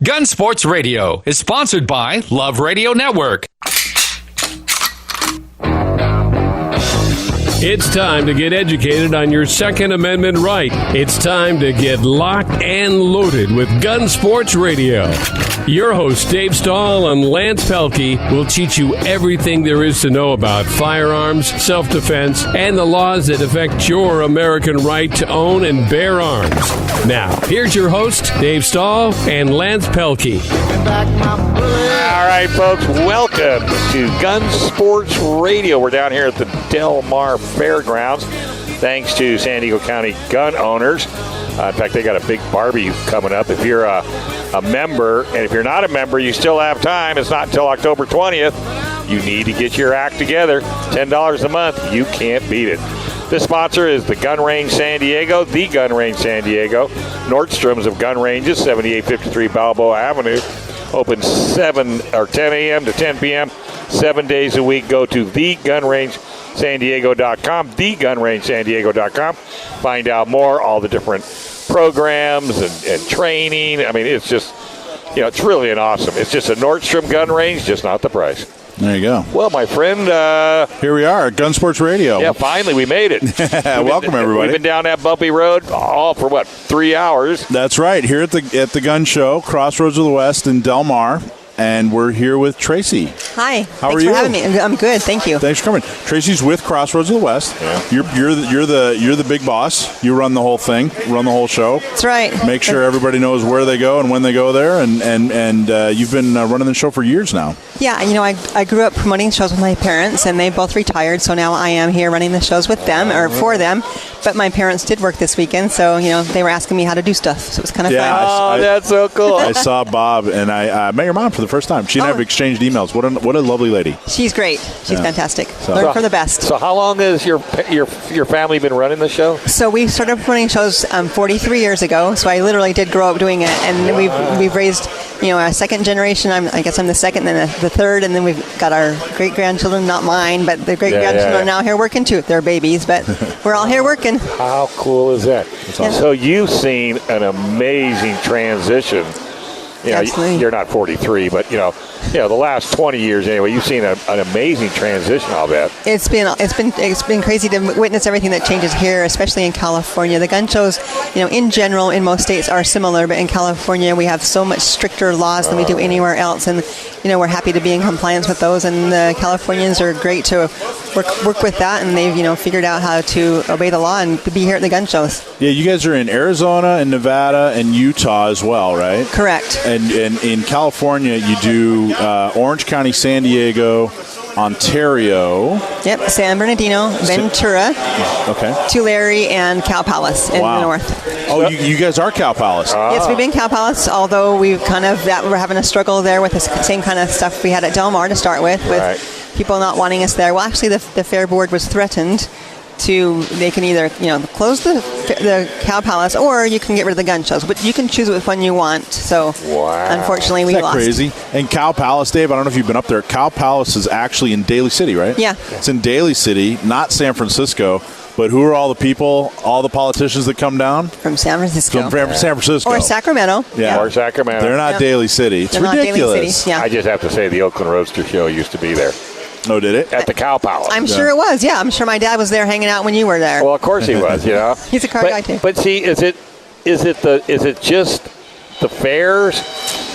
Gun Sports Radio is sponsored by Love Radio Network. It's time to get educated on your Second Amendment right. It's time to get locked and loaded with Gun Sports Radio. Your hosts, Dave Stahl and Lance Pelkey, will teach you everything there is to know about firearms, self-defense, and the laws that affect your American right to own and bear arms. Now, here's your host, Dave Stahl and Lance Pelkey. All right, folks, welcome to Gun Sports Radio. We're down here at the Del Mar Fairgrounds, thanks to San Diego County gun owners. In fact, they got a big barbecue coming up. If you're a member, and if you're not a member, you still have time. It's not until October 20th. You need to get your act together. $10 a month. You can't beat it. This sponsor is the Gun Range San Diego, the Gun Range San Diego. Nordstrom's of gun ranges, 7853 Balboa Avenue. Open 10 a.m. to 10 p.m. 7 days a week. Go to thegunrangesandiego.com, thegunrangesandiego.com. Find out more, all the different programs and training. I mean, it's just, it's really it's just a Nordstrom gun range, just not the price. There you go. Well, my friend. Here we are at Gun Sports Radio. Yeah, finally, we made it. Welcome, everybody. We've been down that bumpy road for 3 hours? That's right. Here at the gun show, Crossroads of the West in Del Mar. And we're here with Tracy. Hi. How are you? Thanks for having me. I'm good. Thank you. Thanks for coming. Tracy's with Crossroads of the West. Yeah. You're the big boss. You run the whole thing, run the whole show. That's right. Make sure everybody knows where they go and when they go there. And you've been running the show for years now. Yeah. I grew up promoting shows with my parents, and they both retired. So now I am here running the shows with them or for them. But my parents did work this weekend, so they were asking me how to do stuff. So it was kind of fun. That's so cool. I saw Bob, and I met your mom for the first time. She and I have exchanged emails. What a lovely lady. She's great. She's fantastic. Learn from the best. So how long has your family been running the show? So we started running shows 43 years ago. So I literally did grow up doing it, and we've raised a second generation. I guess I'm the second, then the third, and then we've got our great grandchildren. Not mine, but the great grandchildren are now here working too. They're babies, but we're all here working. How cool is that? Awesome. So you've seen an amazing transition. You're not 43, but the last 20 years anyway. You've seen an amazing transition. I'll bet it's been crazy to witness everything that changes here, especially in California. The gun shows, in general, in most states are similar, but in California we have so much stricter laws than we do anywhere else, and we're happy to be in compliance with those. And the Californians are great to work with that, and they've figured out how to obey the law and be here at the gun shows. Yeah, you guys are in Arizona and Nevada and Utah as well, right? Correct. And in California, you do Orange County, San Diego, Ontario. Yep, San Bernardino, Ventura, Tulare, and Cow Palace in the north. Oh, you guys are Cow Palace. Yes, we've been Cow Palace, although we're having a struggle there with the same kind of stuff we had at Del Mar to start with people not wanting us there. Well, actually, the Fair Board was threatened. They can either close the Cow Palace, or you can get rid of the gun shows, but you can choose which one you want. So unfortunately we lost. Crazy. And Cow Palace, Dave, I don't know if you've been up there. Cow Palace is actually in Daly City, right? Yeah, it's in Daly City, not San Francisco. But who are all the people, all the politicians that come down? From San Francisco. From San Francisco. Or Sacramento. Yeah. Or Sacramento. They're not Daly City. It's ridiculous. Not Daly City. Yeah. I just have to say the Oakland Roadster Show used to be there. Oh, did it? At the Cow Palace. I'm sure it was. Yeah, I'm sure my dad was there hanging out when you were there. Well, of course he was. He's a car guy too. But see, is it just the fairs,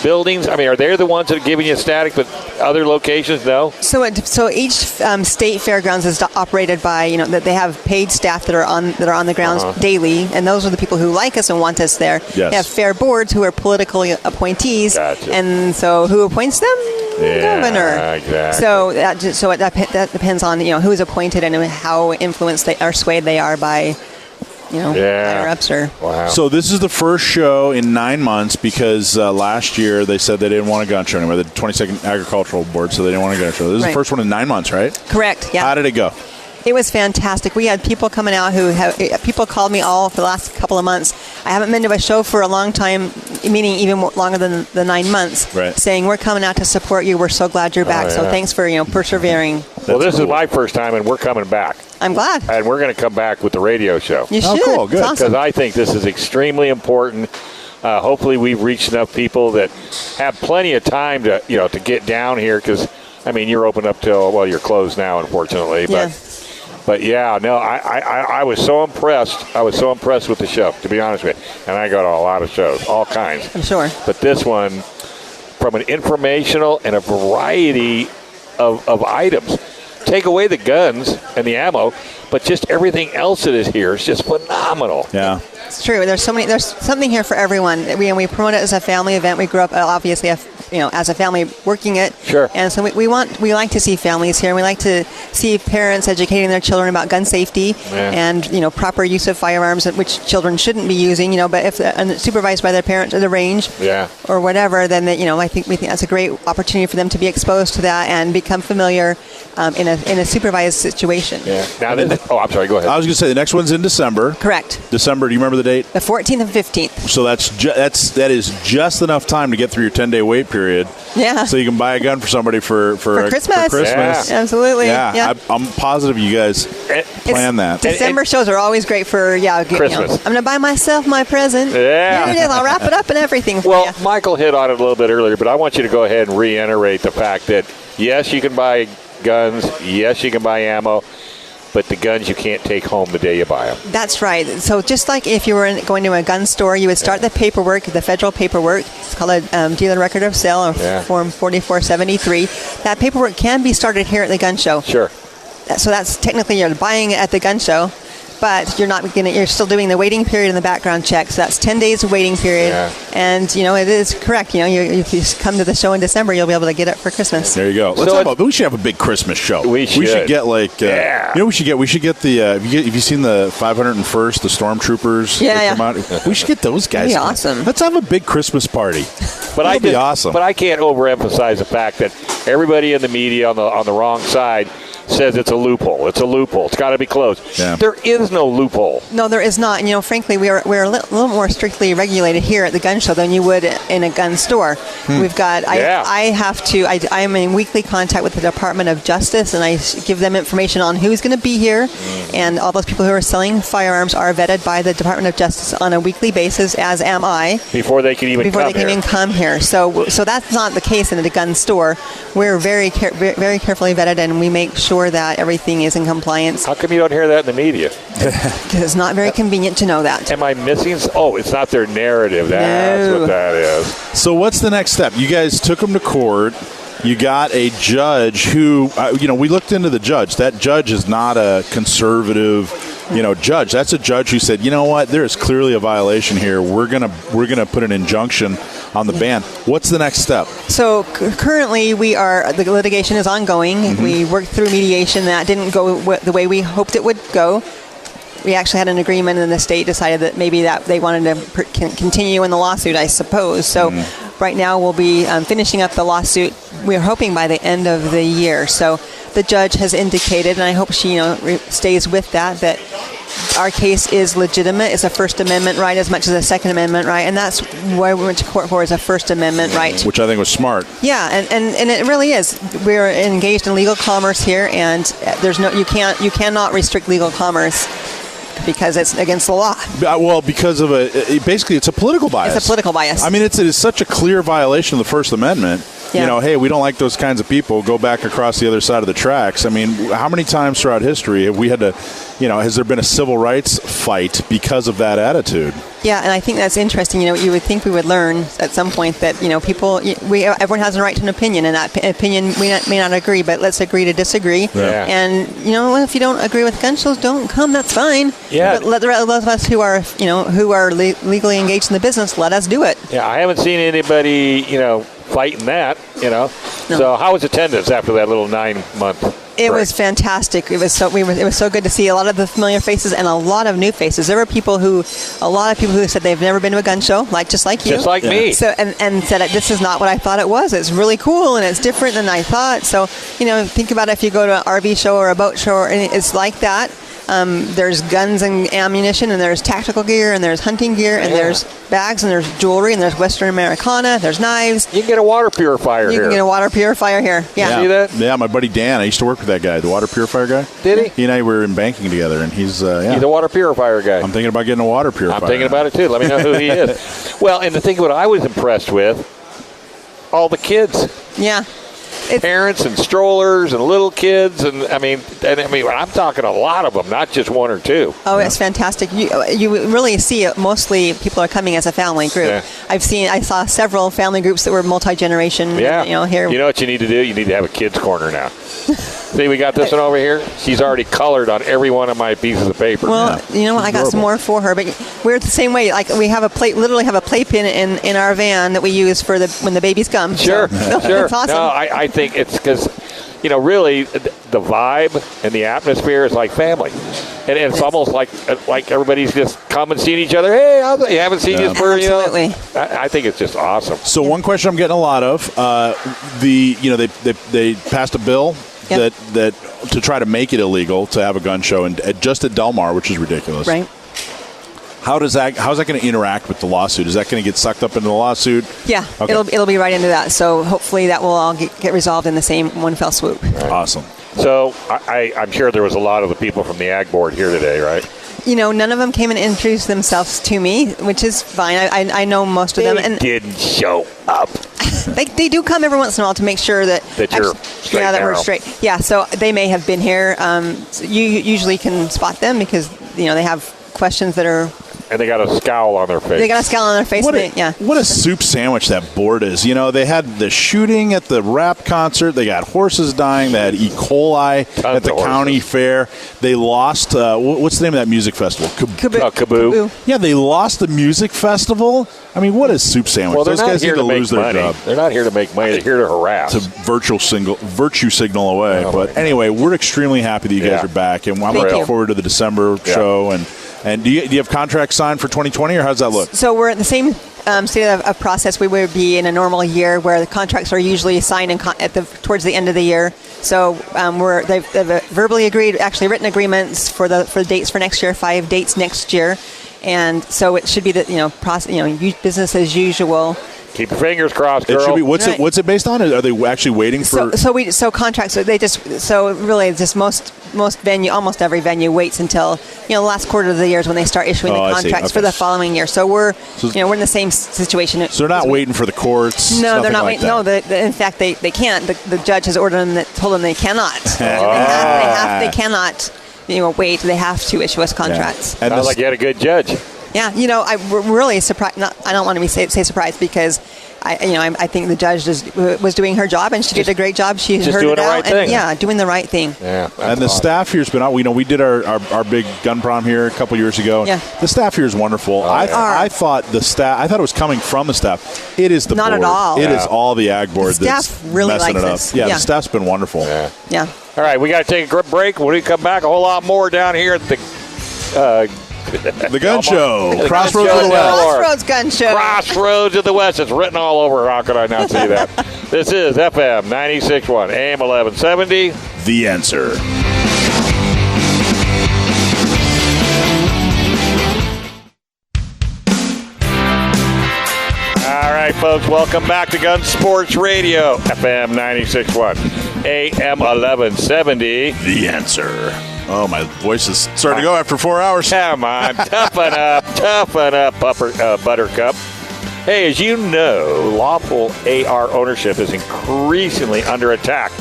buildings? I mean, are they the ones that are giving you static, but other locations no? So each state fairgrounds is operated by that they have paid staff that are on the grounds daily, and those are the people who like us and want us there. Yes. They have fair boards who are political appointees, gotcha. And so who appoints them? Governor. Exactly. So that depends on who is appointed and how influenced they are, swayed they are by higher ups. Wow. So this is the first show in 9 months because last year they said they didn't want a gun show anymore. The 22nd Agricultural Board, so they didn't want a gun show. This is the first one in 9 months, right? Correct. Yeah. How did it go? It was fantastic. We had people coming out people called me all for the last couple of months. I haven't been to a show for a long time, meaning even longer than the 9 months, saying we're coming out to support you. We're so glad you're back. So thanks for persevering. Well, this is my first time, and we're coming back. I'm glad. And we're going to come back with the radio show. You should. Oh, cool. Good. Awesome. Because I think this is extremely important. Hopefully we've reached enough people that have plenty of time to get down here, because, I mean, you're open up till, well, you're closed now, unfortunately. Yeah. But yeah, no, I was so impressed. I was so impressed with the show, to be honest with you. And I go to a lot of shows, all kinds. I'm sure. But this one, from an informational and a variety of items, take away the guns and the ammo, but just everything else that is here is just phenomenal. Yeah. It's true. There's something here for everyone. We promote it as a family event. We grew up obviously as a family working it. Sure. And so we like to see families here, and we like to see parents educating their children about gun safety and proper use of firearms, which children shouldn't be using. But if they're supervised by their parents at the range or whatever, then we think that's a great opportunity for them to be exposed to that and become familiar in a supervised situation. Yeah. Now, I'm sorry. Go ahead. I was going to say the next one's in December. Correct. December. Do you remember the date? The 14th and 15th. So that is just enough time to get through your 10-day wait period. Yeah. So you can buy a gun for somebody for Christmas. For Christmas. Yeah. Absolutely. Yeah. I'm positive you guys plan that. December shows are always great for Christmas. I'm going to buy myself my present. Yeah. Here it is. I'll wrap it up and everything for you. Michael hit on it a little bit earlier, but I want you to go ahead and reiterate the fact that, yes, you can buy guns. Yes, you can buy ammo. But the guns you can't take home the day you buy them. That's right. So just like if you were going to a gun store, you would start the paperwork, the federal paperwork. It's called a dealer record of sale, or Form 4473. That paperwork can be started here at the gun show. Sure. So that's technically you're buying it at the gun show, but you're still doing the waiting period and the background check. So that's 10 days of waiting period. Yeah. And, it is correct. If you come to the show in December, you'll be able to get it for Christmas. There you go. Let's talk about, we should have a big Christmas show. We should get we should get the, have you seen the 501st, the Stormtroopers? Yeah. Come out? We should get those guys. That'd be awesome. Let's have a big Christmas party. That'd be awesome. But I can't overemphasize the fact that everybody in the media on the wrong side says it's a loophole. It's a loophole. It's got to be closed. Yeah. There is no loophole. No, there is not. And, frankly, we're a little more strictly regulated here at the gun show than you would in a gun store. We've got, I am in weekly contact with the Department of Justice, and I give them information on who's going to be here. And all those people who are selling firearms are vetted by the Department of Justice on a weekly basis, as am I. Before they can even come here. So that's not the case in a gun store. We're very carefully vetted, and we make sure that everything is in compliance. How come you don't hear that in the media? Because it's not very convenient to know that. Am I missing? Oh, it's not their narrative. That's what that is. So what's the next step? You guys took them to court. You got a judge who, we looked into the judge. That judge is not a conservative, judge. That's a judge who said, you know what, there is clearly a violation here. We're gonna put an injunction on the ban. What's the next step? So currently, the litigation is ongoing. Mm-hmm. We worked through mediation. That didn't go the way we hoped it would go. We actually had an agreement, and the state decided that maybe that they wanted to continue in the lawsuit, I suppose. So right now we'll be finishing up the lawsuit. We're hoping by the end of the year. So the judge has indicated, and I hope she stays with that our case is legitimate. It's a First Amendment right as much as a Second Amendment right, and that's why we went to court for, is a First Amendment right. Which I think was smart. Yeah, and it really is. We're engaged in legal commerce here, and you cannot restrict legal commerce because it's against the law. Well, because of basically it's a political bias. It's a political bias. I mean, it is such a clear violation of the First Amendment. Yeah. Hey, we don't like those kinds of people. Go back across the other side of the tracks. I mean, how many times throughout history have we had to, has there been a civil rights fight because of that attitude? Yeah, and I think that's interesting. You would think we would learn at some point that, everyone has a right to an opinion, and that opinion we may not agree, but let's agree to disagree. Yeah. And, if you don't agree with gun shows, don't come. That's fine. Yeah. But let those of us who are legally engaged in the business, let us do it. Yeah, I haven't seen anybody, fighting that, No. So how was attendance after that little 9-month It was fantastic. It was so good to see a lot of the familiar faces and a lot of new faces. There were a lot of people who said they've never been to a gun show, just like you. Just like me. So and said this is not what I thought it was. It's really cool and it's different than I thought. So, think about if you go to an RV show or a boat show, and it's like that. There's guns and ammunition, and there's tactical gear, and there's hunting gear, and there's bags, and there's jewelry, and there's Western Americana, there's knives. You can get a water purifier here. You can get a water purifier here. Yeah. See that? Yeah, my buddy Dan, I used to work with that guy, the water purifier guy. Did he? He and I were in banking together, and he's, He's a water purifier guy. I'm thinking about getting a water purifier. I'm thinking about it, too. Let me know who he is. Well, and the thing what I was impressed with, all the kids. Yeah. Parents and strollers and little kids, and I mean, I'm talking a lot of them, not just one or two. Oh, it's fantastic. You really see it. Mostly people are coming as a family group. Yeah. I saw several family groups that were multi-generation. Yeah. Here. You know what you need to do? You need to have a kids corner now. See, we got this one over here. She's already colored on every one of my pieces of paper. Well, you know what? I got some more for her, but we're the same way. Like we have literally have a playpen in our van that we use for when the babies come. Sure, so, sure. It's awesome. No, I think it's because, really, the vibe and the atmosphere is like family. And it's almost like everybody's just coming, seeing each other. Hey, you haven't seen you for, Absolutely. I think it's just awesome. So one question I'm getting a lot of, they passed a bill Yep. that to try to make it illegal to have a gun show just at Del Mar, which is ridiculous. Right. How's that going to interact with the lawsuit? Is that going to get sucked up into the lawsuit? Yeah, Okay. it'll be right into that. So hopefully that will all get resolved in the same one fell swoop. Awesome. So I'm sure there was a lot of the people from the Ag Board here today, right? None of them came and introduced themselves to me, which is fine. I know most of them. And didn't show up. They do come every once in a while to make sure that you're straight. Yeah, that we're straight. Yeah, so they may have been here. So you usually can spot them because they have questions that are. And they got a scowl on their face. They got a scowl on their face. What a soup sandwich that board is. They had the shooting at the rap concert. They got horses dying. They had E. coli at the county fair. They lost, what's the name of that music festival? Kaboo. Yeah, they lost the music festival. I mean, what a soup sandwich. Well, Those guys need to lose their money. job. They're not here to make money. They're here to harass. To virtue signal away. But anyway, we're extremely happy that you guys are back. And I'm looking forward to the December show. And do you have contracts signed for 2020, or how does that look? So we're at the same state of process we would be in a normal year, where the contracts are usually signed towards the end of the year. So they've verbally agreed, actually written agreements for the dates for next year, 5 dates next year, and so it should be business as usual. Keep your fingers crossed, girl. It should be. What's it based on? Are they actually waiting for? So contracts. Really just most venue, almost every venue waits until the last quarter of the year is when they start issuing the contracts for the following year. So we're we're in the same situation. So they're not waiting for the courts. No, they're not waiting. No, in fact they can't. The judge has ordered them told them they cannot. They cannot. Wait. They have to issue us contracts. Yeah. Sounds like you had a good judge. Yeah, we're really surprised. I don't want to say surprised because I think the judge was doing her job and she did a great job. She heard it out doing the right thing. Yeah, and the staff here's been out. We did our big gun prom here a couple years ago. Yeah, the staff here is wonderful. I thought it was coming from the staff. It is the not board. at all. It is all the Ag Board. The staff that's really messing likes it up. this. Yeah, the staff's been wonderful. Yeah. All right, we got to take a quick break. When we come back, a whole lot more down here at the gun show. Crossroads of the West. Crossroads Gun Show. Crossroads of the West. It's written all over. How could I not see that? This is FM 96.1, AM 1170. The Answer. All right, folks, welcome back to Gun Sports Radio, FM 96.1, AM 1170. The Answer. Oh, my voice is starting to go after 4 hours. Come on, toughen up, Buttercup. Hey, as you know, lawful AR ownership is increasingly under attack.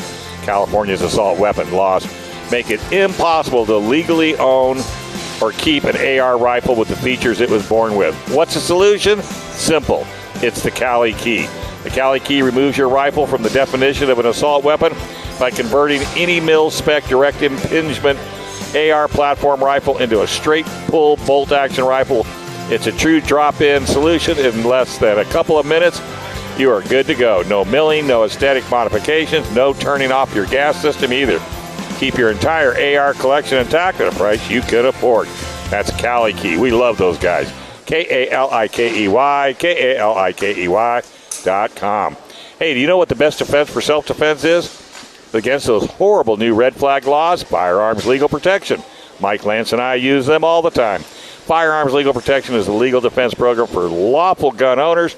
California's assault weapon laws make it impossible to legally own or keep an AR rifle with the features it was born with. What's the solution? Simple. It's the Cali Key. The Cali Key removes your rifle from the definition of an assault weapon by converting any mil-spec direct impingement AR platform rifle into a straight pull bolt action rifle. It's a true drop-in solution. In less than a couple of minutes, you are good to go. No milling, no aesthetic modifications, no turning off your gas system either. Keep your entire AR collection intact at a price you could afford. That's Cali Key. We love those guys. KALIKEY.com. Hey, do you know what the best defense for self-defense is? Against those horrible new red flag laws, firearms legal protection. Mike Lance and I use them all the time. Firearms Legal Protection is a legal defense program for lawful gun owners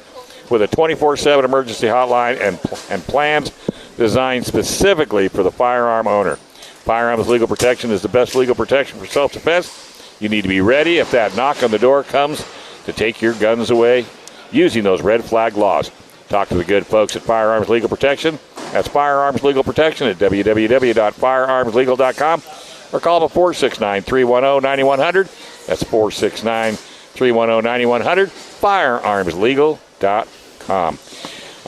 with a 24/7 emergency hotline and plans designed specifically for the firearm owner. Firearms Legal Protection is the best legal protection for self-defense. You need to be ready if that knock on the door comes to take your guns away using those red flag laws. Talk to the good folks at Firearms Legal Protection. That's Firearms Legal Protection at www.firearmslegal.com or call them at 469-310-9100. That's 469-310-9100, firearmslegal.com. All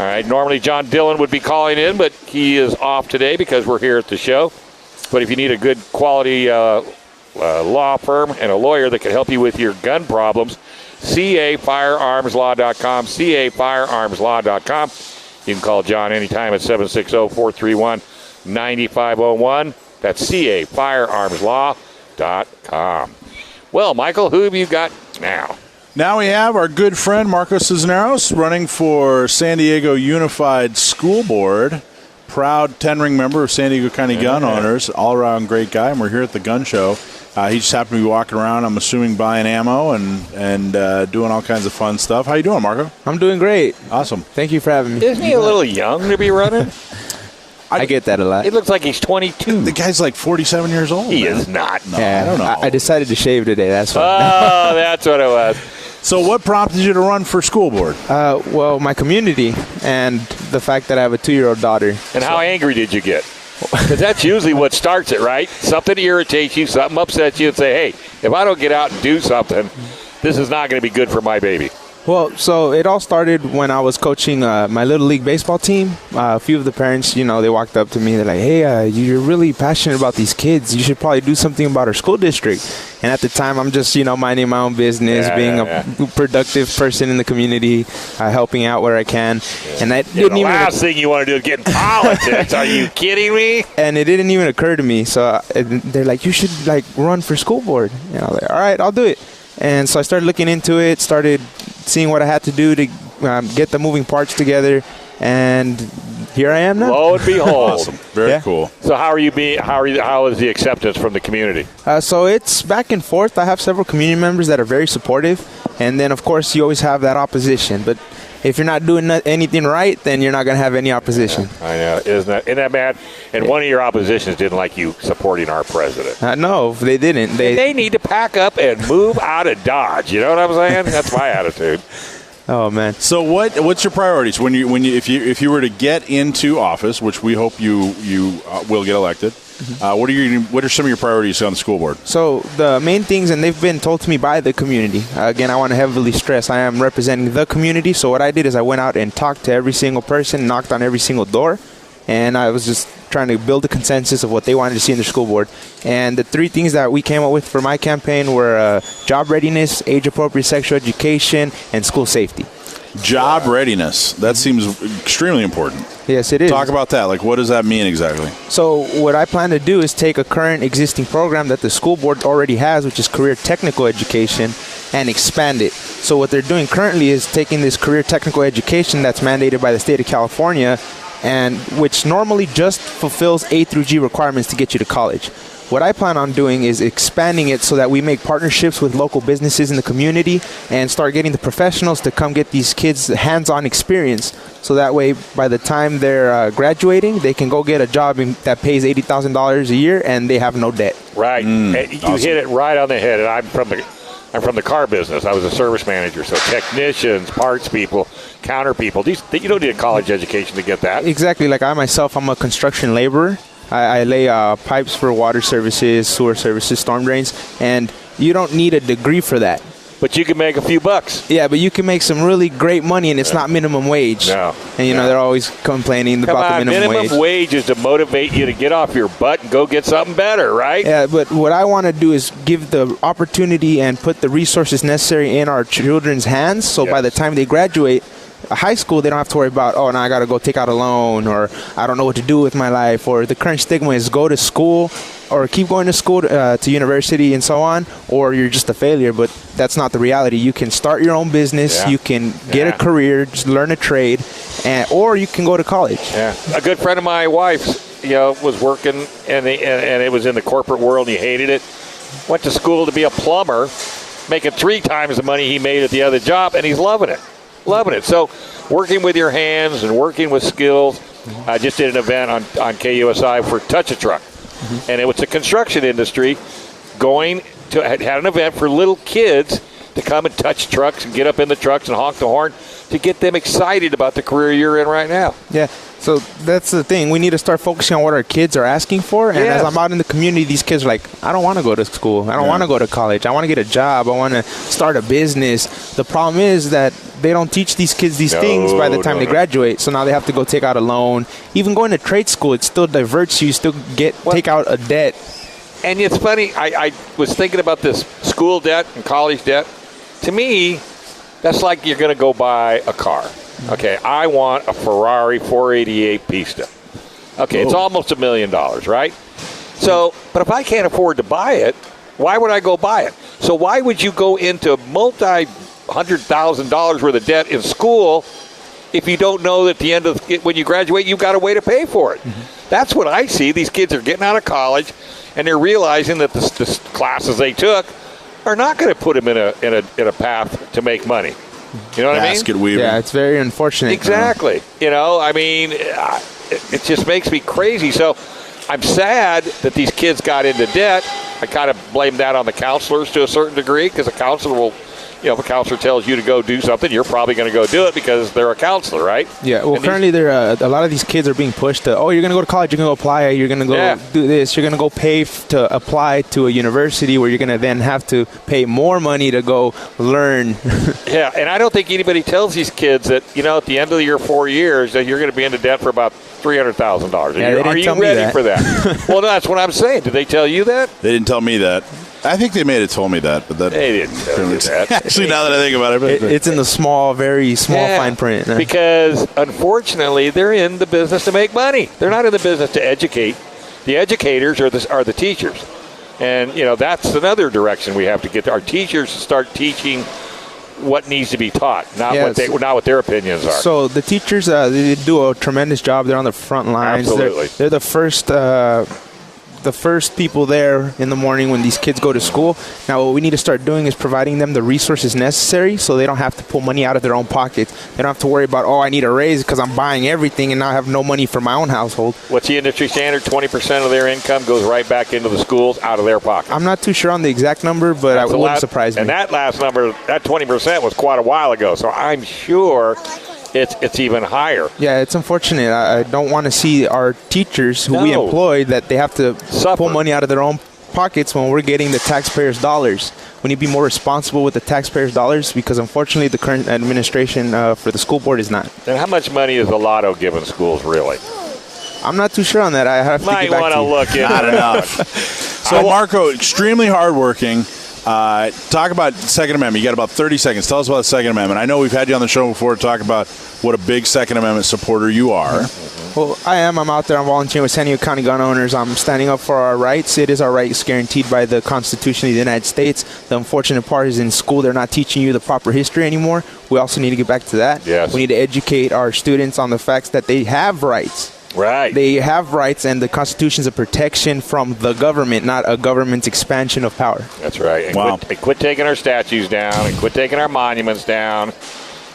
right, normally John Dillon would be calling in, but he is off today because we're here at the show. But if you need a good quality law firm and a lawyer that can help you with your gun problems, cafirearmslaw.com, cafirearmslaw.com. You can call John anytime at 760-431-9501. That's cafirearmslaw.com. Well, Michael, who have you got now? Now we have our good friend Marco Cisneros running for San Diego Unified School Board. Proud 10-ring member of San Diego County Gun Owners. All-around great guy, and we're here at the gun show. He just happened to be walking around, I'm assuming, buying ammo and doing all kinds of fun stuff. How you doing, Marco? I'm doing great. Awesome. Thank you for having me. Isn't he a little young to be running? I get that a lot. It looks like he's 22. The guy's like 47 years old. He man. is not. No, Yeah, I don't know. I decided to shave today. That's why. Oh, that's what it was. So what prompted you to run for school board? Well, my community and the fact that I have a 2-year-old daughter. And how angry did you get? Because that's usually what starts it, right? Something irritates you, something upsets you, and say, hey, if I don't get out and do something, this is not going to be good for my baby. Well, so it all started when I was coaching my Little League baseball team. A few of the parents, they walked up to me. They're like, hey, you're really passionate about these kids. You should probably do something about our school district. And at the time, I'm just, minding my own business, a productive person in the community, helping out where I can. And that didn't the even last thing you want to do is get in politics. Are you kidding me? And it didn't even occur to me. So they're like, you should run for school board. And I was like, all right, I'll do it. And so I started looking into it, started seeing what I had to do to get the moving parts together, and here I am now. Lo and behold. Awesome. Very cool. So how is the acceptance from the community? So it's back and forth. I have several community members that are very supportive, and then, of course, you always have that opposition. But if you're not doing anything right, then you're not going to have any opposition. I know. Isn't that bad? And one of your oppositions didn't like you supporting our president. No, they didn't. They need to pack up and move out of Dodge. You know what I'm saying? That's my attitude. Oh, man. So what's your priorities if you were to get into office, which we hope you will get elected? What are some of your priorities on the school board? So the main things, and they've been told to me by the community. Again, I want to heavily stress I am representing the community. So what I did is I went out and talked to every single person, knocked on every single door, and I was just trying to build a consensus of what they wanted to see in their school board. And the 3 things that we came up with for my campaign were job readiness, age-appropriate sexual education, and school safety. Job readiness. That seems extremely important. Yes, it is. Talk about that. What does that mean exactly? So what I plan to do is take a current existing program that the school board already has, which is career technical education, and expand it. So what they're doing currently is taking this career technical education that's mandated by the state of California, and which normally just fulfills A through G requirements to get you to college. What I plan on doing is expanding it so that we make partnerships with local businesses in the community and start getting the professionals to come get these kids hands-on experience. So that way, by the time they're graduating, they can go get a job that pays $80,000 a year and they have no debt. Right. You hit it right on the head. And I'm from the car business. I was a service manager. So technicians, parts people, counter people. You don't need a college education to get that. Exactly. Like I'm a construction laborer. I lay pipes for water services, sewer services, storm drains, and you don't need a degree for that. But you can make a few bucks. Yeah, but you can make some really great money, and it's not minimum wage. No. And, they're always complaining about the minimum wage. Minimum wage is to motivate you to get off your butt and go get something better, right? Yeah, but what I want to do is give the opportunity and put the resources necessary in our children's hands, so by the time they graduate high school, they don't have to worry about, now I got to go take out a loan, or I don't know what to do with my life, or the current stigma is go to school or keep going to school to university and so on, or you're just a failure. But that's not the reality. You can start your own business, you can get a career, just learn a trade, or you can go to college. Yeah. A good friend of my wife's, was working and it was in the corporate world and he hated it. went to school to be a plumber, making 3 times the money he made at the other job, and he's loving it. Loving it. So working with your hands and working with skills. I just did an event on KUSI for Touch a Truck, and it was the construction industry had an event for little kids to come and touch trucks and get up in the trucks and honk the horn to get them excited about the career you're in right now. Yeah. So that's the thing. We need to start focusing on what our kids are asking for. And as I'm out in the community, these kids are like, I don't want to go to school. I don't want to go to college. I want to get a job. I want to start a business. The problem is that they don't teach these kids these things by the time they graduate. So now they have to go take out a loan. Even going to trade school, it still diverts you. You still take out a debt. And it's funny. I was thinking about this school debt and college debt. To me, that's like you're going to go buy a car. Okay, I want a Ferrari 488 Pista. Okay, it's almost $1 million, right? So, but if I can't afford to buy it, why would I go buy it? So why would you go into $100,000 worth of debt in school if you don't know that at the end of when you graduate, you've got a way to pay for it? That's what I see. These kids are getting out of college, and they're realizing that the classes they took are not going to put them in a path to make money. You know what I mean? Weaving. Yeah, it's very unfortunate. Exactly. I mean, it just makes me crazy. So I'm sad that these kids got into debt. I kind of blame that on the counselors to a certain degree, because a counselor will, if a counselor tells you to go do something, you're probably going to go do it because they're a counselor, right? Yeah. Well, currently a lot of these kids are being pushed to, you're going to go to college, you're going to go apply, you're going to go do this, you're going to go pay to apply to a university where you're going to then have to pay more money to go learn. Yeah, and I don't think anybody tells these kids that, at the end of your 4 years that you're going to be into debt for about $300,000. Yeah, are you ready for that? Well, that's what I'm saying. Did they tell you that? They didn't tell me that. I think they may have told me that, but they didn't tell you that. Actually, now that I think about it, it's in the very small fine print. Because unfortunately, they're in the business to make money. They're not in the business to educate. The educators are the teachers, and that's another direction we have to get to. Our teachers to start teaching what needs to be taught, not what their opinions are. So the teachers, they do a tremendous job. They're on the front lines. Absolutely. They're the first people there in the morning when these kids go to school. Now, what we need to start doing is providing them the resources necessary so they don't have to pull money out of their own pockets. They don't have to worry about, I need a raise because I'm buying everything and now I have no money for my own household. What's the industry standard? 20% of their income goes right back into the schools out of their pocket. I'm not too sure on the exact number, but it wouldn't surprise me. And that last number, that 20% was quite a while ago, so I'm sure it's even higher. Yeah, it's unfortunate. I don't want to see our teachers who we employ that they have to pull money out of their own pockets when we're getting the taxpayers' dollars. We need to be more responsible with the taxpayers' dollars because, unfortunately, the current administration for the school board is not. And how much money is the lotto giving schools, really? I'm not too sure on that. I have to get back to you. Might want to look into Not enough. So, Marco, extremely hardworking. Talk about the Second Amendment. You got about 30 seconds. Tell us about the Second Amendment. I know we've had you on the show before to talk about what a big Second Amendment supporter you are. Well, I am. I'm out there. I'm volunteering with San Diego County gun owners. I'm standing up for our rights. It is our rights guaranteed by the Constitution of the United States. The unfortunate part is in school, they're not teaching you the proper history anymore. We also need to get back to that. Yes. We need to educate our students on the facts that they have rights. Right. They have rights, and the Constitution is a protection from the government, not a government's expansion of power. That's right. And quit taking our statues down and quit taking our monuments down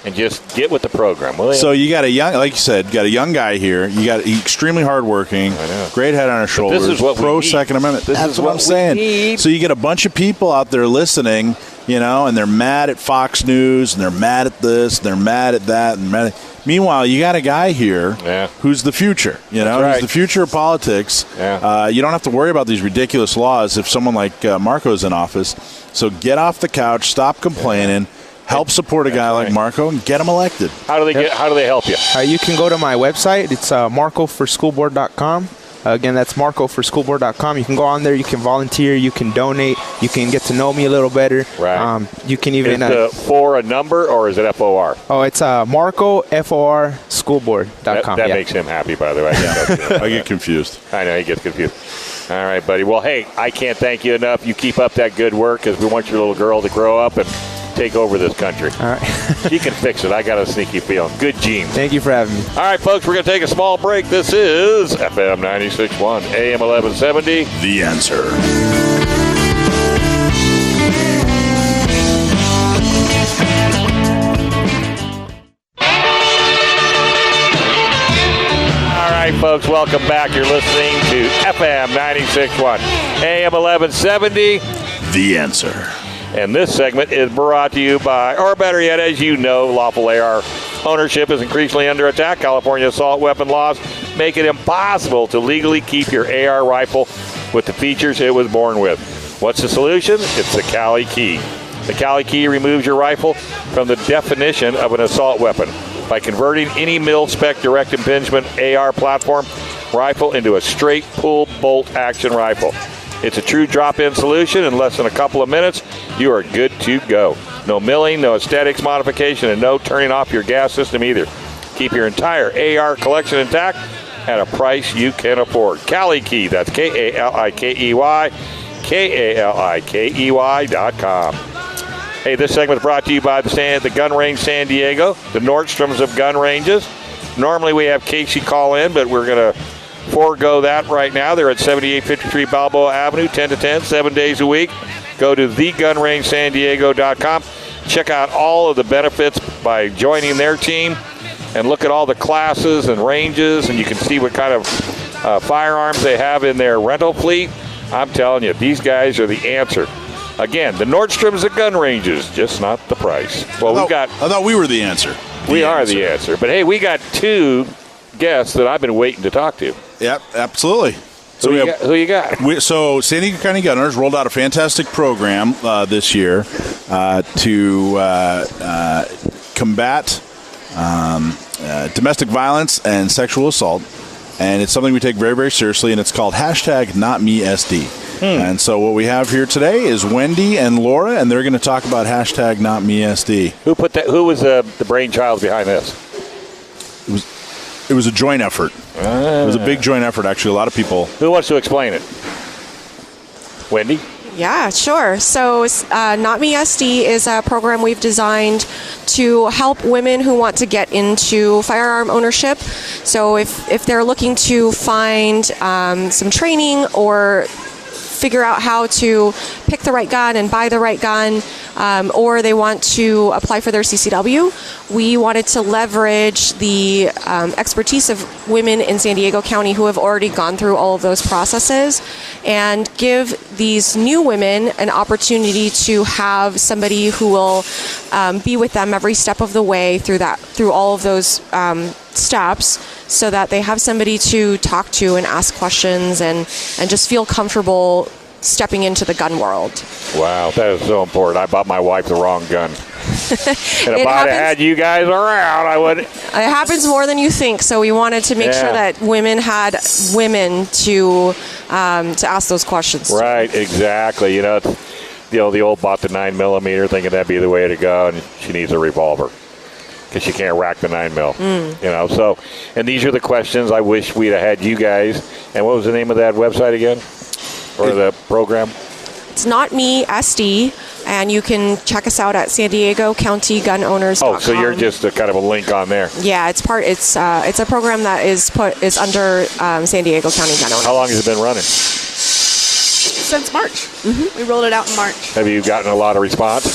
and just get with the program, will you? So you got like you said, got a young guy here. You got extremely hardworking, great head on his shoulders. This is what pro we need. Second Amendment. That's what I'm saying. So you get a bunch of people out there listening, and they're mad at Fox News, and they're mad at this, and they're mad at that, and meanwhile, you got a guy here who's the future. He's the future of politics. Yeah. You don't have to worry about these ridiculous laws if someone like Marco's in office. So get off the couch, stop complaining, help support a guy like Marco, and get him elected. How do they help you? You can go to my website. It's marcoforschoolboard.com. Again, that's marcoforschoolboard.com. You can go on there. You can volunteer. You can donate. You can get to know me a little better. Right. You can even... Is the for a number or is it FOR? Oh, it's Marco, FOR, schoolboard.com. That makes him happy, by the way. I get confused. I know, he gets confused. All right, buddy. Well, hey, I can't thank you enough. You keep up that good work because we want your little girl to grow up and take over this country. All right. She can fix it. I got a sneaky feeling. Good genes. Thank you for having me. All right, folks, we're going to take a small break. This is FM 96.1, AM 1170. The Answer. folks, welcome back. You're listening to FM 96.1, AM 1170. The Answer. And this segment is brought to you by, or better yet, as you know, lawful AR ownership is increasingly under attack. California assault weapon laws make it impossible to legally keep your AR rifle with the features it was born with. What's the solution? It's the Cali Key. The Cali Key removes your rifle from the definition of an assault weapon by converting any mil-spec direct impingement AR platform rifle into a straight pull bolt action rifle. It's a true drop-in solution. In less than a couple of minutes, you are good to go. No milling, no aesthetics modification, and no turning off your gas system either. Keep your entire AR collection intact at a price you can afford. Cali Key, that's K-A-L-I-K-E-Y, K-A-L-I-K-E-Y.com. Hey, this segment is brought to you by the Gun Range San Diego, the Nordstroms of gun ranges. Normally we have Casey call in, but we're going to forego that right now. They're at 7853 Balboa Avenue, 10 to 10, 7 days a week. Go to thegunrangesandiego.com. Check out all of the benefits by joining their team and look at all the classes and ranges, and you can see what kind of firearms they have in their rental fleet. I'm telling you, these guys are the answer. Again, the Nordstroms of gun ranges, just not the price. Well, I thought we were the answer. We are the answer. But, hey, we got two guests that I've been waiting to talk to. Yep, absolutely. So who you got? So San Diego County Gun Owners rolled out a fantastic program this year to combat domestic violence and sexual assault. And it's something we take very, very seriously, and it's called #NotMeSD. And so what we have here today is Wendy and Laura, and they're going to talk about #NotMeSD. Who put that? Who was the brainchild behind this? It was a joint effort. It was a big joint effort, actually. A lot of people. Who wants to explain it? Wendy? Yeah, sure. So NotMeSD is a program we've designed to help women who want to get into firearm ownership. So if they're looking to find some training or figure out how to pick the right gun and buy the right gun, or they want to apply for their CCW, we wanted to leverage the expertise of women in San Diego County who have already gone through all of those processes and give these new women an opportunity to have somebody who will be with them every step of the way through all of those steps, so that they have somebody to talk to and ask questions and just feel comfortable stepping into the gun world. Wow, that is so important. I bought my wife the wrong gun. And if I'd had you guys around, I would. It happens more than you think, so we wanted to make sure that women had women to ask those questions. Right, exactly. The old bought the 9mm thinking that'd be the way to go, and she needs a revolver because she can't rack the 9mm. So, and these are the questions I wish we'd have had you guys. And what was the name of that website again? Or the program? It's NotMeSD, and you can check us out at San Diego County Gun Owners. Oh, so you're just a kind of a link on there. Yeah, it's a program that is under San Diego County Gun Owners. How long has it been running? Since March. Mm-hmm. We rolled it out in March. Have you gotten a lot of response?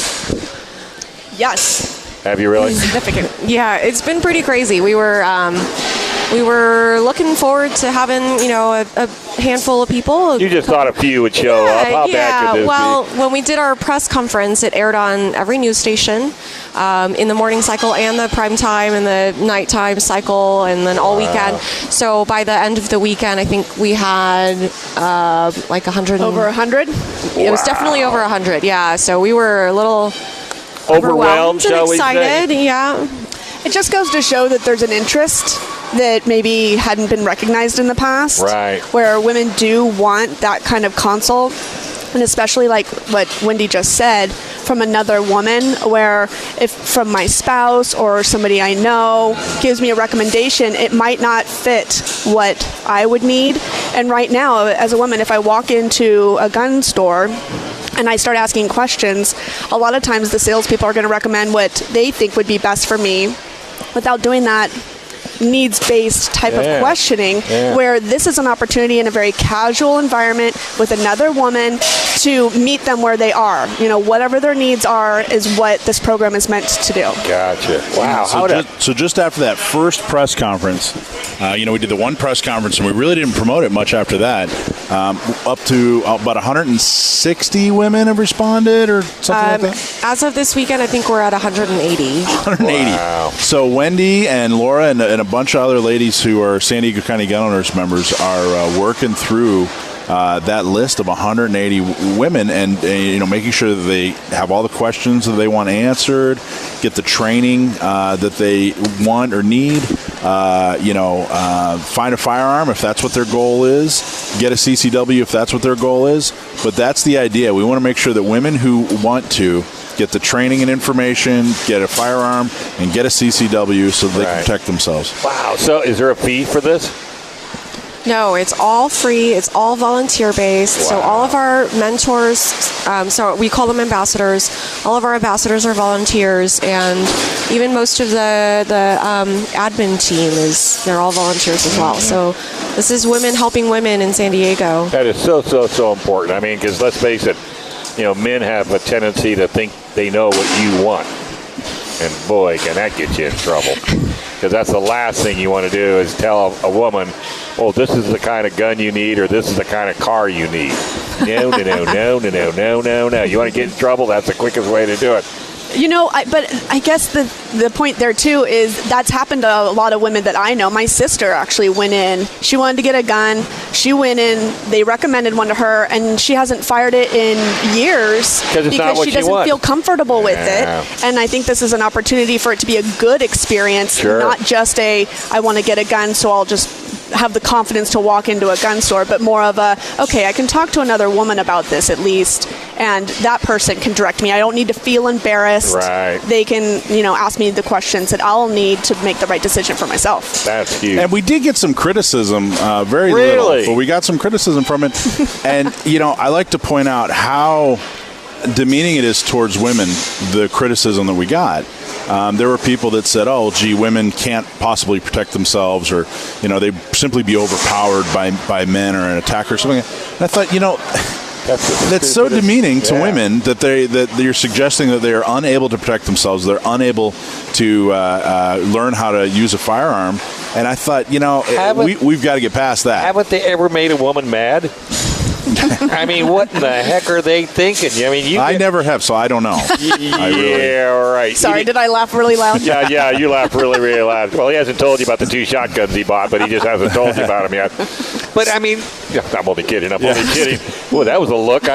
Yes. Have you really? Significant. Yeah, it's been pretty crazy. We were looking forward to having, a handful of people. You just thought a few would show up. How bad could this be? When we did our press conference, it aired on every news station in the morning cycle and the prime time and the nighttime cycle, and then all weekend. So by the end of the weekend, I think we had like 100. Over 100? It was definitely over 100, yeah. So we were a little overwhelmed and excited, yeah. It just goes to show that there's an interest that maybe hadn't been recognized in the past. Right. Where women do want that kind of consult, and especially like what Wendy just said, from another woman, where if from my spouse or somebody I know gives me a recommendation, it might not fit what I would need. And right now, as a woman, if I walk into a gun store and I start asking questions, a lot of times the salespeople are going to recommend what they think would be best for me. Without doing that, needs-based type of questioning, where this is an opportunity in a very casual environment with another woman to meet them where they are. Whatever their needs are is what this program is meant to do. Gotcha. Wow. So just after that first press conference, we did the one press conference, and we really didn't promote it much after that. Up to about 160 women have responded or something like that? As of this weekend, I think we're at 180. 180. Wow. So Wendy and Laura and a bunch of other ladies who are San Diego County Gun Owners members are working through that list of 180 women and making sure that they have all the questions that they want answered, get the training that they want or need, find a firearm if that's what their goal is, get a CCW if that's what their goal is. But that's the idea. We want to make sure that women who want to get the training and information, get a firearm, and get a CCW so that they can protect themselves. Wow. So is there a fee for this? No, it's all free. It's all volunteer-based. Wow. So all of our mentors, so we call them ambassadors, all of our ambassadors are volunteers, and even most of the admin team they're all volunteers as well. So this is women helping women in San Diego. That is so important. I mean, because let's face it, men have a tendency to think they know what you want. And boy, can that get you in trouble. Because that's the last thing you want to do is tell a woman, oh, this is the kind of gun you need or this is the kind of car you need. No. You want to get in trouble? That's the quickest way to do it. But I guess the point there, too, is that's happened to a lot of women that I know. My sister actually went in. She wanted to get a gun. She went in. They recommended one to her, and she hasn't fired it in years because she doesn't feel comfortable with it. And I think this is an opportunity for it to be a good experience, not just I want to get a gun, so I'll just have the confidence to walk into a gun store, but more of I can talk to another woman about this at least, and that person can direct me. I don't need to feel embarrassed. Right. They can, ask me the questions that I'll need to make the right decision for myself. That's huge. And we did get some criticism, very little, but we got some criticism from it. And, I like to point out how demeaning it is towards women, the criticism that we got. There were people that said, oh, gee, women can't possibly protect themselves, or, they simply be overpowered by men or an attacker or something. And I thought, that's so demeaning to women that you're suggesting that they are unable to protect themselves. They're unable to learn how to use a firearm. And I thought, we've got to get past that. Haven't they ever made a woman mad? I mean, what in the heck are they thinking? I mean, I never have, so I don't know. Right. Sorry, did I laugh really loud? Yeah, you laughed really, really loud. Well, he hasn't told you about the 2 shotguns he bought, but he just hasn't told you about them yet. But, I mean, I'm only kidding. Ooh, that was a look.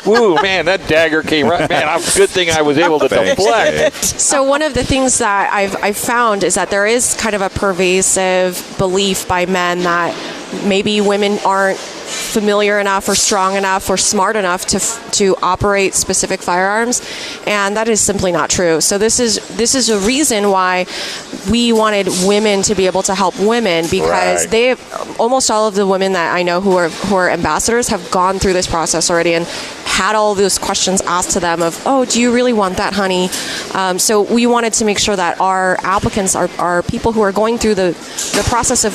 Ooh, man, that dagger came right. Man, good thing I was able to deflect. So one of the things that I've found is that there is kind of a pervasive belief by men that maybe women aren't familiar enough or strong enough or smart enough to operate specific firearms, and that is simply not true. So this is a reason why we wanted women to be able to help women, because almost all of the women that I know who are ambassadors have gone through this process already and had all those questions asked to them of, oh, do you really want that, honey? So we wanted to make sure that our applicants are people who are going through the process of,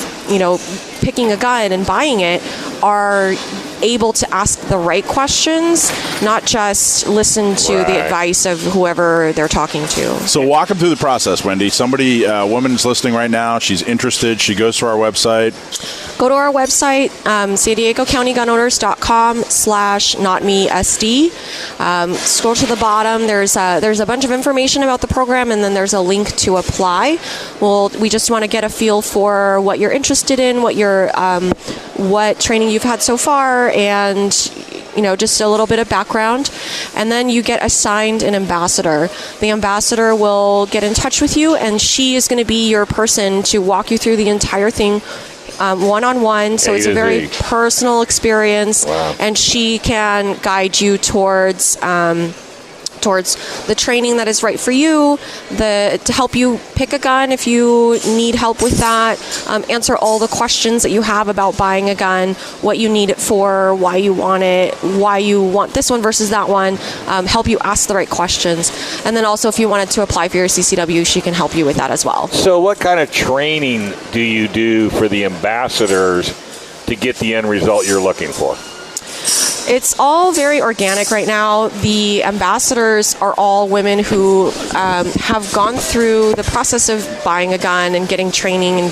picking a gun and buying it, are able to ask the right questions, not just listen to the advice of whoever they're talking to. So walk them through the process, Wendy. A woman's listening right now. She's interested. She goes to our website. Go to our website, San Diego County GunOwners.com/NotMeSD. Scroll to the bottom. There's a bunch of information about the program, and then there's a link to apply. We just want to get a feel for what you're interested in, what training you've had so far, and just a little bit of background. And then you get assigned an ambassador. The ambassador will get in touch with you, and she is going to be your person to walk you through the entire thing one-on-one. So it's a very personal experience. Wow. And she can guide you towards towards the training that is right for you, to help you pick a gun if you need help with that, answer all the questions that you have about buying a gun, what you need it for, why you want it, why you want this one versus that one, help you ask the right questions. And then also if you wanted to apply for your CCW, she can help you with that as well. So what kind of training do you do for the ambassadors to get the end result you're looking for? It's all very organic right now. The ambassadors are all women who have gone through the process of buying a gun and getting training and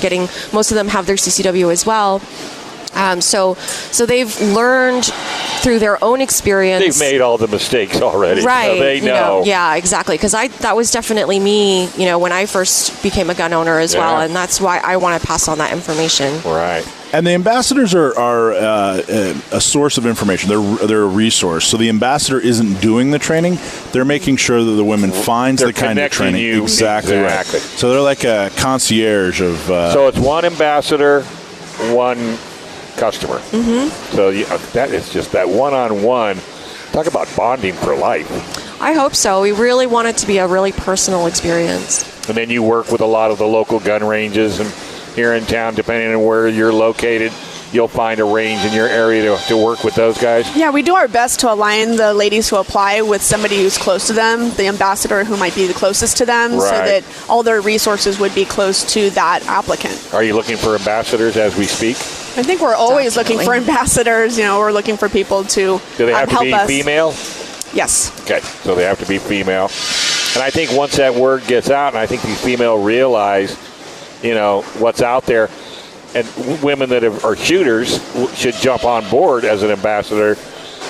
most of them have their CCW as well. So they've learned through their own experience. They've made all the mistakes already. Right. So they know. Yeah, exactly. Because that was definitely me, when I first became a gun owner as well. And that's why I want to pass on that information. Right. And the ambassadors are a source of information. They're a resource. So the ambassador isn't doing the training. They're making sure that the woman finds the kind of training. Exactly right. So they're like a concierge of... so it's one ambassador, one customer. Mm-hmm. So that is just that one-on-one. Talk about bonding for life. I hope so. We really want it to be a really personal experience. And then you work with a lot of the local gun ranges and here in town, depending on where you're located, you'll find a range in your area to work with those guys? Yeah, we do our best to align the ladies who apply with somebody who's close to them, the ambassador who might be the closest to them, so that all their resources would be close to that applicant. Are you looking for ambassadors as we speak? I think we're always looking for ambassadors. We're looking for people to Do they have to help be us. female? Yes. Okay, so they have to be female. And I think once that word gets out, and I think these female realize what's out there, and women that are shooters should jump on board as an ambassador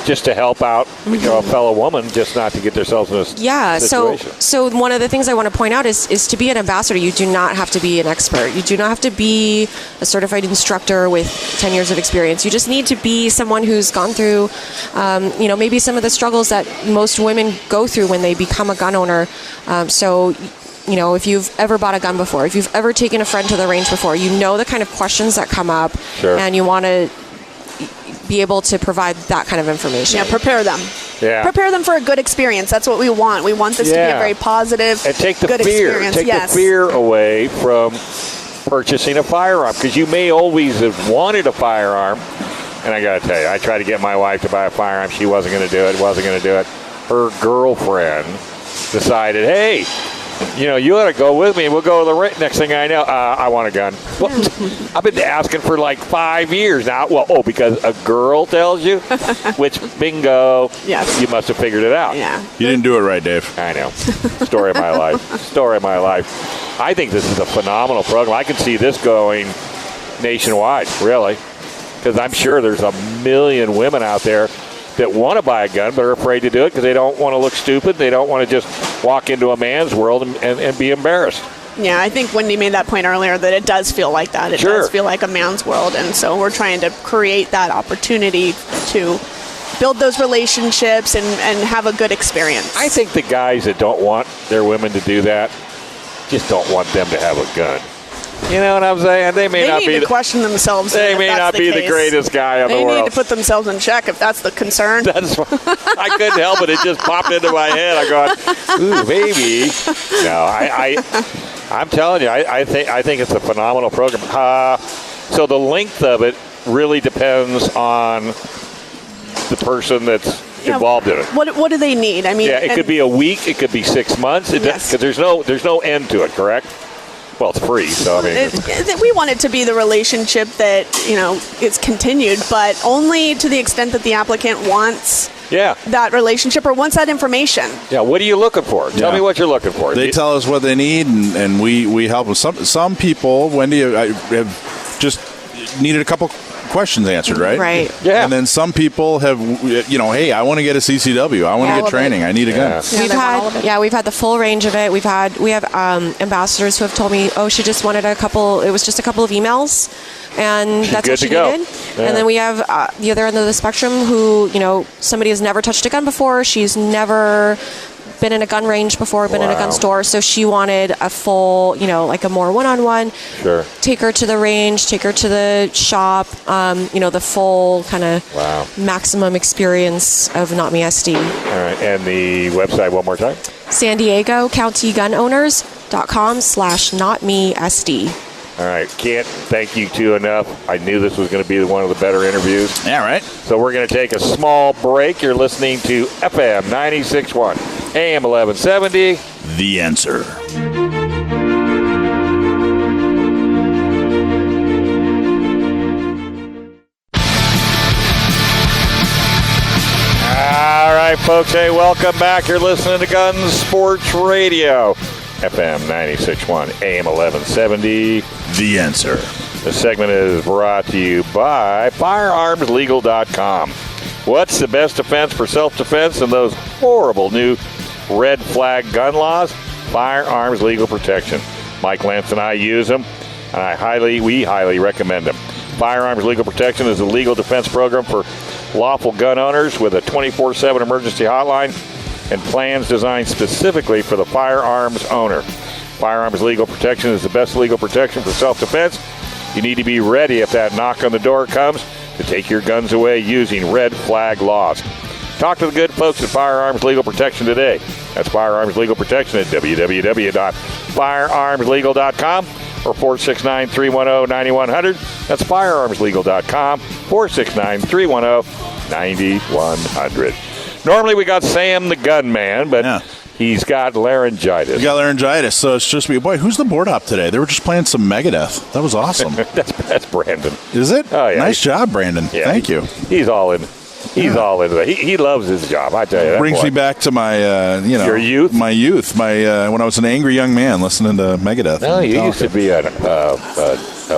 just to help out a fellow woman, just not to get themselves in a situation. So one of the things I want to point out is to be an ambassador, you do not have to be an expert. You do not have to be a certified instructor with 10 years of experience. You just need to be someone who's gone through, maybe some of the struggles that most women go through when they become a gun owner. If you've ever bought a gun before, if you've ever taken a friend to the range before, the kind of questions that come up, and you want to be able to provide that kind of information. Yeah, prepare them. Yeah. Prepare them for a good experience. That's what we want. We want this to be a very positive, and take the good fear. experience. Take the fear away from purchasing a firearm, because you may always have wanted a firearm. And I got to tell you, I tried to get my wife to buy a firearm. She wasn't going to do it. Her girlfriend decided, hey, you ought to go with me. We'll go to the range. Next thing I know, I want a gun. Well, I've been asking for like 5 years now. Well, because a girl tells you, which bingo, yes. You must have figured it out. Yeah. You didn't do it right, Dave. I know. Story of my life. I think this is a phenomenal program. I can see this going nationwide, really, because I'm sure there's a million women out there that want to buy a gun but are afraid to do it because they don't want to look stupid. They don't want to just walk into a man's world and be embarrassed. Yeah, I think Wendy made that point earlier that it does feel like that. It does feel like a man's world. And so we're trying to create that opportunity to build those relationships and have a good experience. I think the guys that don't want their women to do that just don't want them to have a gun. You know what I'm saying? They need to question themselves. They may not be the greatest guy in the world. They need to put themselves in check if that's the concern. I couldn't help it. It just popped into my head. I go, ooh, maybe. No, I'm telling you, I think it's a phenomenal program. So the length of it really depends on the person that's involved in it. What do they need? I mean, it could be a week. It could be 6 months. Because there's no end to it. Correct? Well, it's free, so I mean... we want it to be the relationship that, is continued, but only to the extent that the applicant wants that relationship or wants that information. Yeah, what are you looking for? Tell me what you're looking for. They tell us what they need, and we help them. Some people, Wendy, have just needed a couple questions answered, right? Right. Yeah. And then some people have, hey, I want to get a CCW. I want to get training. I need a gun. We've had the full range of it. We have ambassadors who have told me, she just wanted it was just a couple of emails, and that's what she needed. Yeah. And then we have the other end of the spectrum who, somebody has never touched a gun before. She's never been in a gun range before, been in a gun store, so she wanted a full, like a more one-on-one. Sure. Take her to the range, take her to the shop, the full kind of maximum experience of Not Me SD. All right, and the website one more time? San Diego County Gun Owners.com/NotMeSD. All right, can't thank you two enough. I knew this was going to be one of the better interviews. Yeah, right. So we're going to take a small break. You're listening to FM 96.1, AM 1170. The Answer. All right, folks. Hey, welcome back. You're listening to Gun Sports Radio. FM 96.1, AM 1170. The Answer. This segment is brought to you by FirearmsLegal.com. What's the best defense for self-defense in those horrible new red flag gun laws? Firearms Legal Protection. Mike Lance and I use them, and we highly recommend them. Firearms Legal Protection is a legal defense program for lawful gun owners with a 24/7 emergency hotline and plans designed specifically for the firearms owner. Firearms Legal Protection is the best legal protection for self-defense. You need to be ready if that knock on the door comes to take your guns away using red flag laws. Talk to the good folks at Firearms Legal Protection today. That's Firearms Legal Protection at www.firearmslegal.com or 469-310-9100. That's firearmslegal.com, 469-310-9100. Normally we got Sam the Gunman, but he's got laryngitis. He got laryngitis, so it's just me. Boy, who's the board op today? They were just playing some Megadeth. That was awesome. That's Brandon. Is it? Oh, yeah. Nice job, Brandon. Yeah, Thank you. He's all in. He's all into that. He loves his job, I tell you. That brings me back to my, your youth? My youth. When I was an angry young man listening to Megadeth. No, you used to be a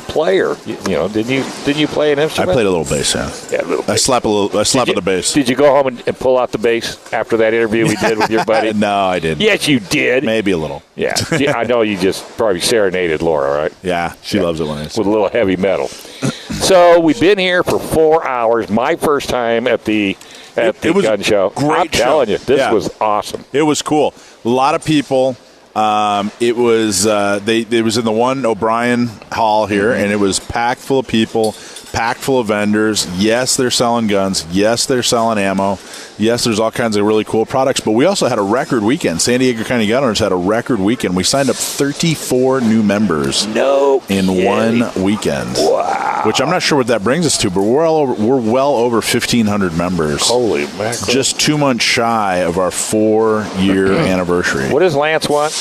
player. Didn't you play an instrument? I played a little bass, yeah. Yeah, a little. I slap on the bass. Did you go home and pull out the bass after that interview we did with your buddy? No, I didn't. Yes, you did. Maybe a little. Yeah, I know you just probably serenaded Laura, right? Yeah, she loves it when I with a little heavy metal. So we've been here for 4 hours. My first time at the gun show. Great I'm telling you, this was awesome. It was cool. A lot of people. It was it was in the one O'Brien Hall here, and it was packed full of people, packed full of vendors. Yes, they're selling guns. Yes, they're selling ammo. Yes, there's all kinds of really cool products. But we also had a record weekend. San Diego County Gun Owners had a record weekend. We signed up 34 new members in one weekend. Wow. Which I'm not sure what that brings us to, but we're well over 1,500 members. Holy mackerel. Just 2 months shy of our 4-year anniversary. What does Lance want?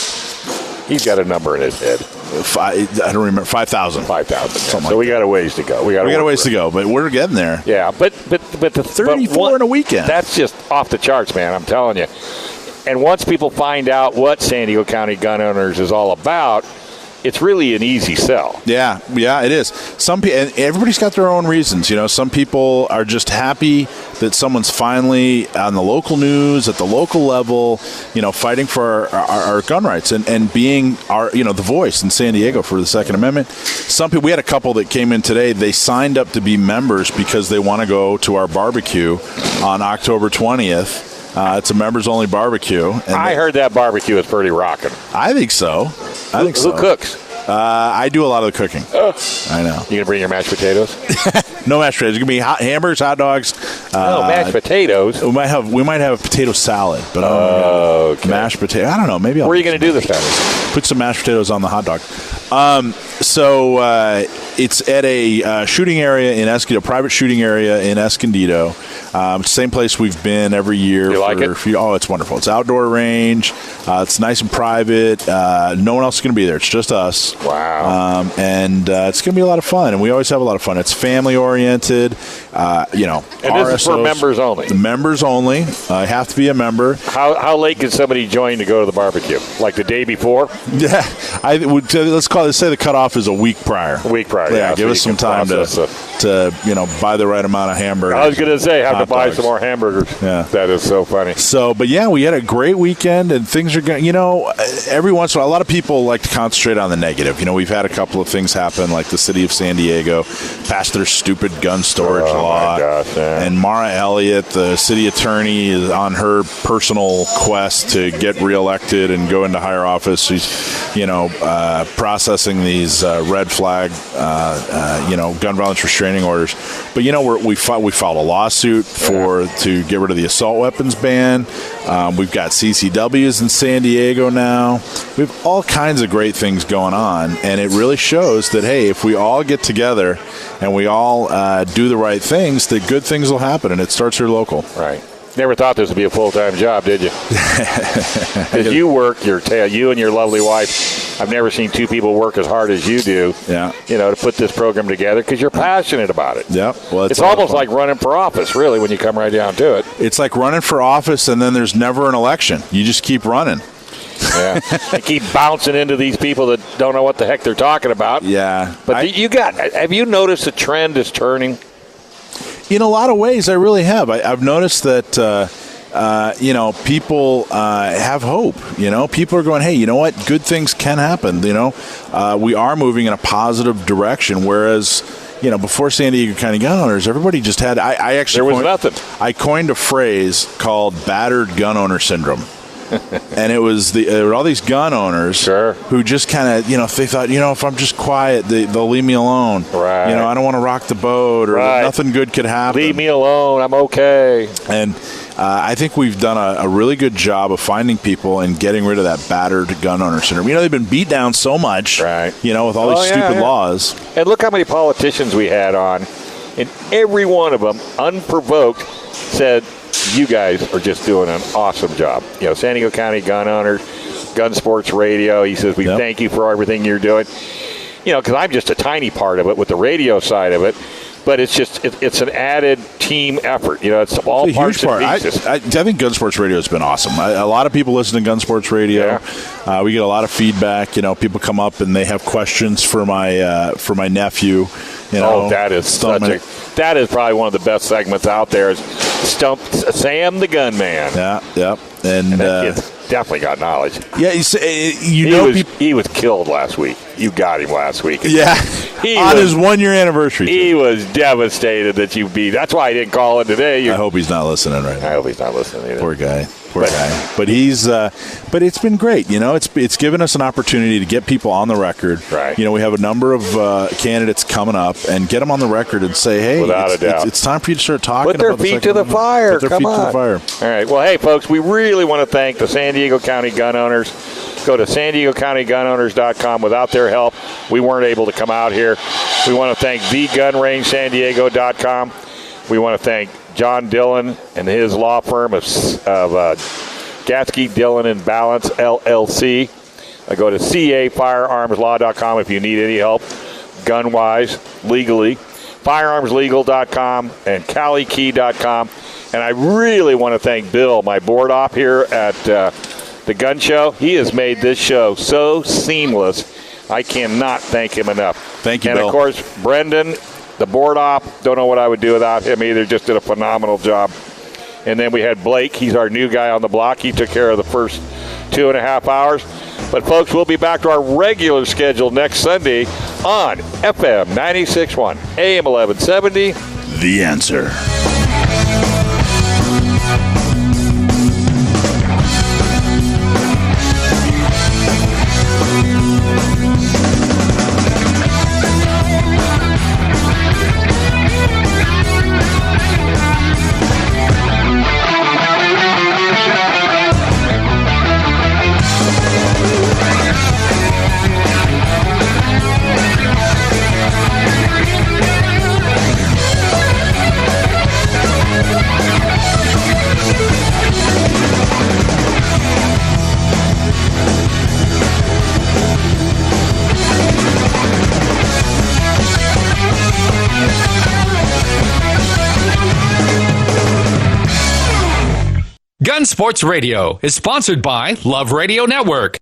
He's got a number in his head. I don't remember. 5,000. 5,000. So we got a ways to go. We got a ways to go, but we're getting there. Yeah, but the 34 in a weekend. That's just off the charts, man. I'm telling you. And once people find out what San Diego County Gun Owners is all about, it's really an easy sell. Yeah, it is. Some people, and everybody's got their own reasons. Some people are just happy that someone's finally on the local news at the local level, fighting for our gun rights and being the voice in San Diego for the Second Amendment. Some people, we had a couple that came in today. They signed up to be members because they want to go to our barbecue on October 20th. It's a members-only barbecue. And I heard that barbecue is pretty rocking. I think so. Who cooks? I do a lot of the cooking. I know. You gonna bring your mashed potatoes? No mashed potatoes. It's gonna be hamburgers, hot dogs. No mashed potatoes. We might have a potato salad, but okay. Mashed potato. I don't know. Maybe. Where are you gonna do this Saturday? Put some mashed potatoes on the hot dog. So it's at a shooting area in Escondido, a private shooting area in Escondido. Same place we've been every year. You like it? It's wonderful. It's outdoor range. It's nice and private. No one else is going to be there. It's just us. Wow. And it's going to be a lot of fun. And we always have a lot of fun. It's family oriented. And this is for members only. The members only. I have to be a member. How late can somebody join to go to the barbecue? Like the day before? Yeah. Let's say the cutoff is a week prior. A week prior. Yeah, give so us you some can time to buy the right amount of hamburgers. I was going to say, have to buy dogs. some more hamburgers. Yeah. That is so funny. So, but yeah, we had a great weekend, and things are going. Every once in a while, a lot of people like to concentrate on the negative. We've had a couple of things happen, like the city of San Diego passed their stupid gun storage law, my gosh, yeah. and Mara Elliott, the city attorney, is on her personal quest to get reelected and go into higher office. She's, processing these red flag, gun violence restraining orders. But we filed a lawsuit to get rid of the assault weapons ban. We've got CCWs in San Diego now. We have all kinds of great things going on, and it really shows that, hey, if we all get together and we all do the right things, that good things will happen, and it starts here local. Right. Never thought this would be a full-time job, did you? Because you work your tail, you and your lovely wife. I've never seen two people work as hard as you do. Yeah. To put this program together because you're passionate about it. Yeah. Well, it's almost like running for office, really, when you come right down to it. It's like running for office, and then there's never an election. You just keep running. Yeah. They keep bouncing into these people that don't know what the heck they're talking about. Yeah. But have you noticed the trend is turning? In a lot of ways, I really have. I've noticed that, people have hope. People are going, hey, you know what? Good things can happen. We are moving in a positive direction, whereas, before San Diego County gun owners, everybody just had, there was nothing. I coined a phrase called battered gun owner syndrome. And there were all these gun owners who just kind of, they thought, if I'm just quiet, they'll leave me alone. Right. I don't want to rock the boat, or nothing good could happen. Leave me alone. I'm okay. And I think we've done a really good job of finding people and getting rid of that battered gun owner syndrome. They've been beat down so much, with all these stupid laws. And look how many politicians we had on, and every one of them, unprovoked, said, you guys are just doing an awesome job. San Diego County gun owners, Gun Sports Radio. He says, we thank you for everything you're doing. Because I'm just a tiny part of it with the radio side of it. But it's an added team effort. It's all a parts huge part. and pieces. I think Gun Sports Radio has been awesome. A lot of people listen to Gun Sports Radio. Yeah. We get a lot of feedback. People come up and they have questions for my nephew. That is probably one of the best segments out there. Is Stump Sam the Gunman. Yeah. And that kid's definitely got knowledge. Yeah, he was killed last week. You got him last week. Yeah, on his 1-year anniversary. He was devastated that you beat. That's why I didn't call in today. I hope he's not listening right now. I hope he's not listening either. Poor guy. But he's. But it's been great. It's given us an opportunity to get people on the record. Right. We have a number of candidates coming up and get them on the record and say, hey, without a doubt, it's time for you to start talking. Put their feet to the fire. Put their feet to the fire. All right. Well, hey, folks, we really want to thank the San Diego County gun owners. Go to SanDiegoCountyGunOwners.com. Without their help, we weren't able to come out here. We want to thank TheGunRangeSanDiego.com. We want to thank John Dillon and his law firm of Gatsky, Dillon, and Balance, LLC. Go to CAFirearmsLaw.com if you need any help gun-wise, legally. FirearmsLegal.com and CaliKey.com. And I really want to thank Bill, my board op here at the Gun Show. He has made this show so seamless. I cannot thank him enough. Thank you, Bill. And, of course, Brendan, the board op, don't know what I would do without him either. Just did a phenomenal job. And then we had Blake. He's our new guy on the block. He took care of the first 2.5 hours. But, folks, we'll be back to our regular schedule next Sunday on FM 96.1, AM 1170. The Answer. Gun Sports Radio is sponsored by Love Radio Network.